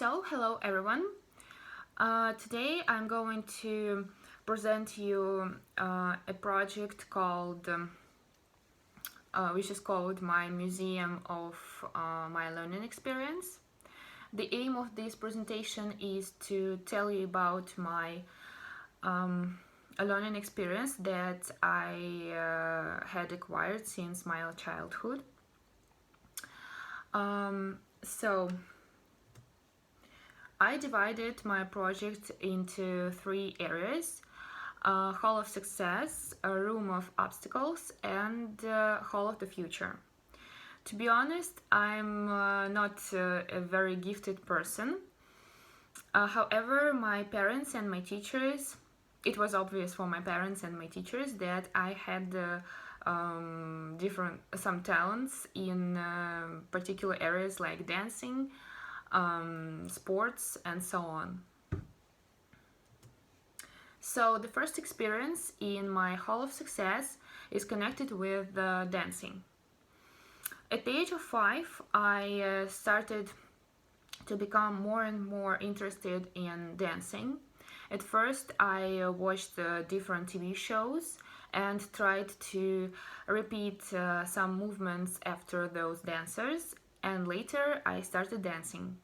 Hello everyone. Today I'm going to present you a project which is called My Museum of My Learning Experience. The aim of this presentation is to tell you about my learning experience that I had acquired since my childhood. I divided my project into three areas: Hall of Success, a Room of Obstacles, and Hall of the Future. To be honest, I'm not a very gifted person. However, my parents and my teachers, it was obvious for my parents and my teachers that I had some talents in particular areas like dancing, sports, and so on. So the first experience in my Hall of Success is connected with dancing. At the age of 5, I started to become more and more interested in dancing. At first, I watched different TV shows and tried to repeat some movements after those dancers, and later I started dancing.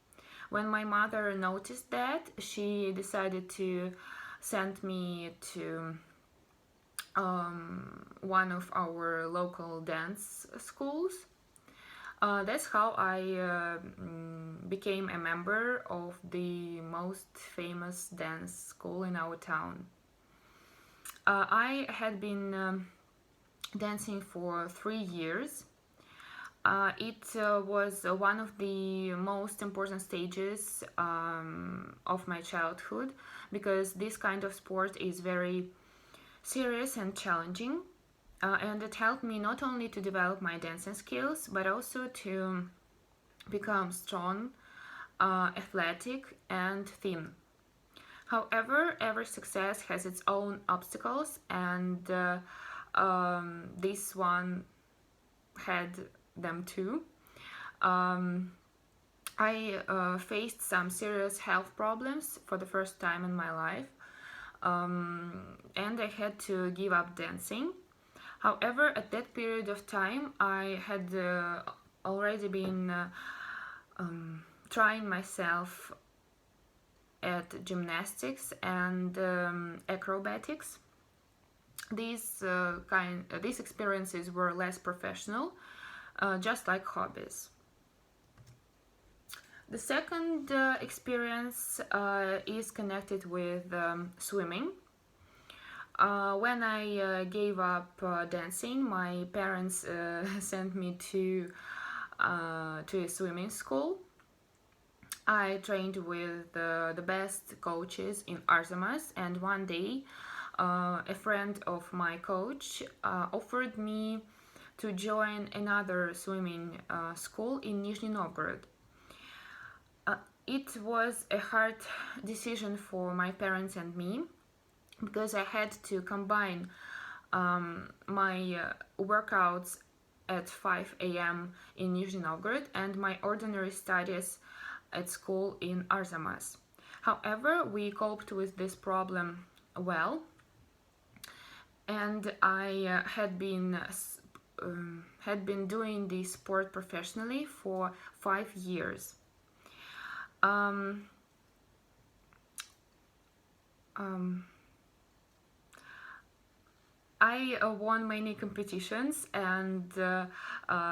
When my mother noticed that, she decided to send me to one of our local dance schools. That's how I became a member of the most famous dance school in our town. I had been dancing for 3 years. It was one of the most important stages of my childhood, because this kind of sport is very serious and challenging, and it helped me not only to develop my dancing skills but also to become strong, athletic, and thin. However, every success has its own obstacles, and this one had them too. I faced some serious health problems for the first time in my life, and I had to give up dancing. However, at that period of time, I had already been trying myself at gymnastics and acrobatics. These experiences were less professional, just like hobbies. The second experience is connected with swimming. When I gave up dancing, my parents sent me to a swimming school. I trained with the best coaches in Arzamas, and one day a friend of my coach offered me to join another swimming school in Nizhny Novgorod. It was a hard decision for my parents and me, because I had to combine my workouts at 5 a.m. in Nizhny Novgorod and my ordinary studies at school in Arzamas. However, we coped with this problem well, and I had been doing this sport professionally for 5 years. I won many competitions and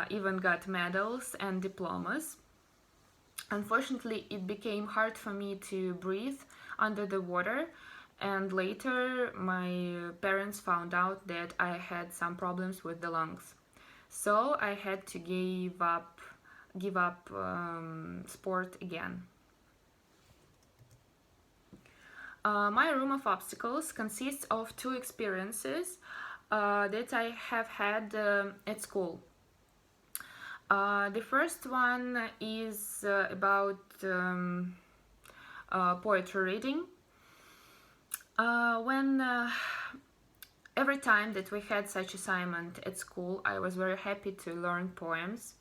even got medals and diplomas. Unfortunately, it became hard for me to breathe under the water, and later my parents found out that I had some problems with the lungs. So I had to give up sport again. My room of obstacles consists of 2 experiences that I have had at school. The first one is about poetry reading. Every time that we had such assignment at school, I was very happy to learn poems.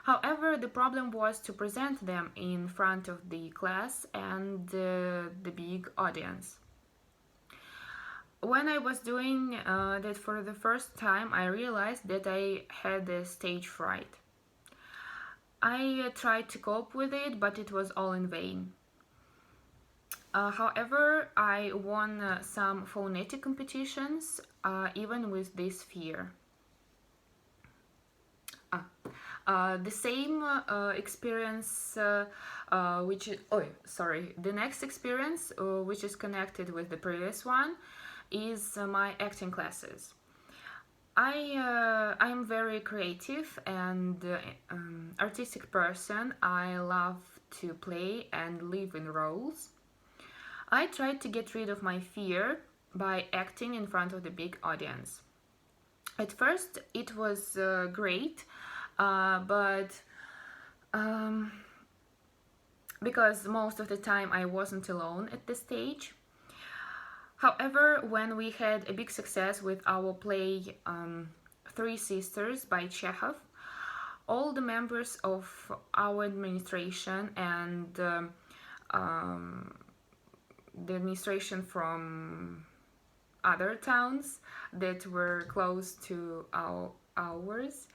However, the problem was to present them in front of the class and the big audience. When I was doing that for the first time, I realized that I had a stage fright. I tried to cope with it, but it was all in vain. However, I won some phonetic competitions, even with this fear. The same experience, the next experience, which is connected with the previous one, is my acting classes. I'm very creative and artistic person. I love to play and live in roles. I tried to get rid of my fear by acting in front of the big audience. At first, it was great, but because most of the time I wasn't alone at the stage. However, when we had a big success with our play Three Sisters by Chekhov, all the members of our administration and the administration from other towns that were close to ours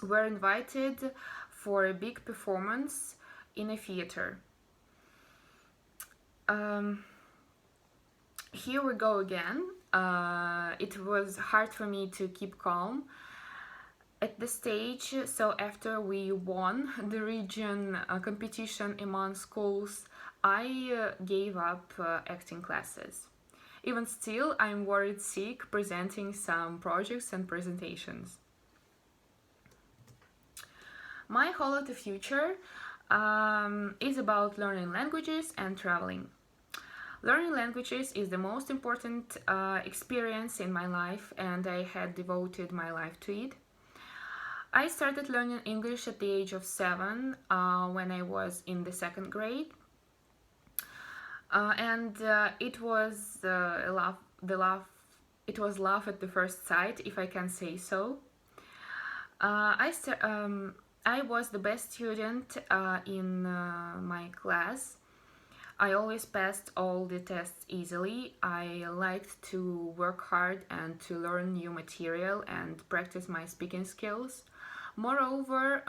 were invited for a big performance in a theater. Here we go again. It was hard for me to keep calm at the stage, so after we won the region competition among schools, I gave up acting classes. Even still, I'm worried sick presenting some projects and presentations. My goal of the future is about learning languages and traveling. Learning languages is the most important experience in my life, and I had devoted my life to it. I started learning English at the age of 7 when I was in the second grade, and it was it was love at the first sight, if I can say so. I was the best student in my class. I always passed all the tests easily. I liked to work hard and to learn new material and practice my speaking skills. Moreover,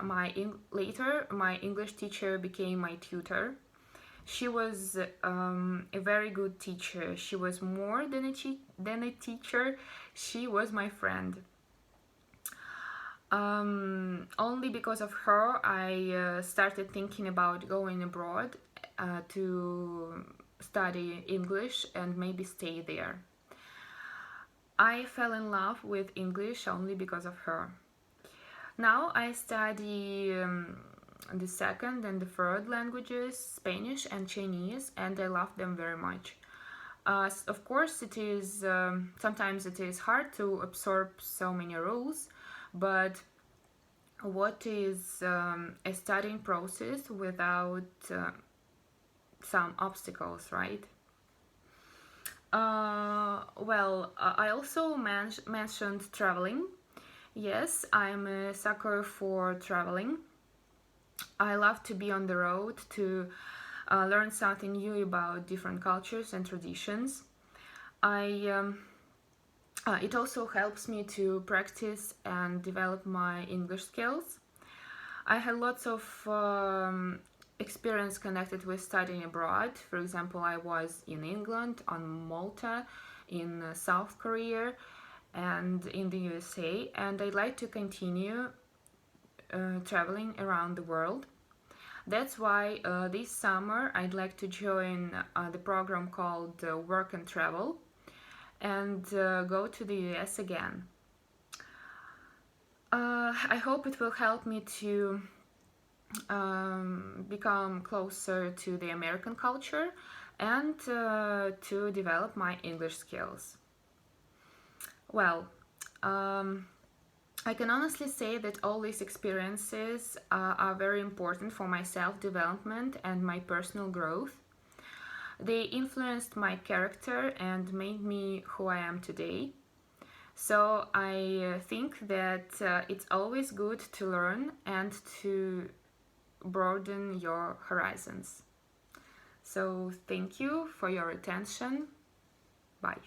later my English teacher became my tutor. She was a very good teacher. She was more than a teacher. She was my friend. Only because of her, I started thinking about going abroad to study English and maybe stay there. I fell in love with English only because of her. Now I study the second and the third languages, Spanish and Chinese, and I love them very much. Of course, it is sometimes it is hard to absorb so many rules, but what is a studying process without some obstacles, right? I also mentioned traveling. Yes, I'm a sucker for traveling. I love to be on the road to learn something new about different cultures and traditions. It also helps me to practice and develop my English skills. I had lots of experience connected with studying abroad. For example, I was in England, on Malta, in South Korea, and in the USA, and I'd like to continue traveling around the world. That's why this summer I'd like to join the program called Work and Travel and go to the US again. I hope it will help me to become closer to the American culture and to develop my English skills. Well, I can honestly say that all these experiences are very important for my self-development and my personal growth. They influenced my character and made me who I am today. So I think that it's always good to learn and to broaden your horizons. So thank you for your attention. Bye.